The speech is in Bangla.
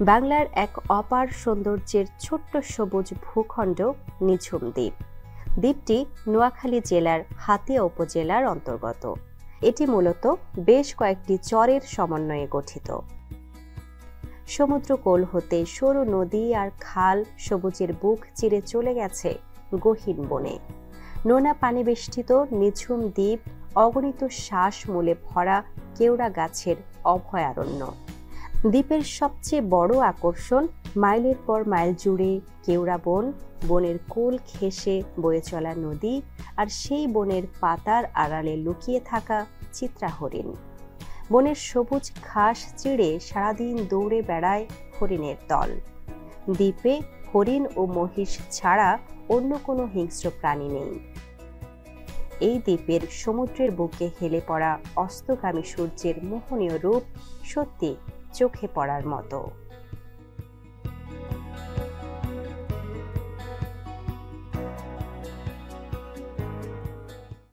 বাংলার এক অপার সৌন্দর্যের ছোট্ট সবুজ ভূখণ্ড নিঝুম দ্বীপ। দ্বীপটি নোয়াখালী জেলার হাতিয়া উপজেলার অন্তর্গত। এটি মূলত বেশ কয়েকটি চরের সমন্বয়ে গঠিত। সমুদ্র কোল হতে সরু নদী আর খাল সবুজের বুক চিরে চলে গেছে গহীন বনে। নোনা পানি বেষ্টিত নিঝুম দ্বীপ অগণিত শ্বাসমূলে ভরা কেওড়া গাছের অভয়ারণ্য। দ্বীপের সবচেয়ে বড় আকর্ষণ মাইলের পর মাইল জুড়ে কেওড়া বন, বনের কোল ঘেঁষে বয়ে চলা নদী আর সেই বনের পাতার আড়ালে লুকিয়ে থাকা চিত্রা হরিণ। বনের সবুজ ঘাস চিড়ে সারাদিন দৌড়ে বেড়ায় হরিণের দল। দ্বীপে হরিণ ও মহিষ ছাড়া অন্য কোনো হিংস্র প্রাণী নেই। এই দ্বীপের সমুদ্রের বুকে হেলে পড়া অস্তগামী সূর্যের মোহনীয় রূপ সত্যি চোখে পড়ার মতো।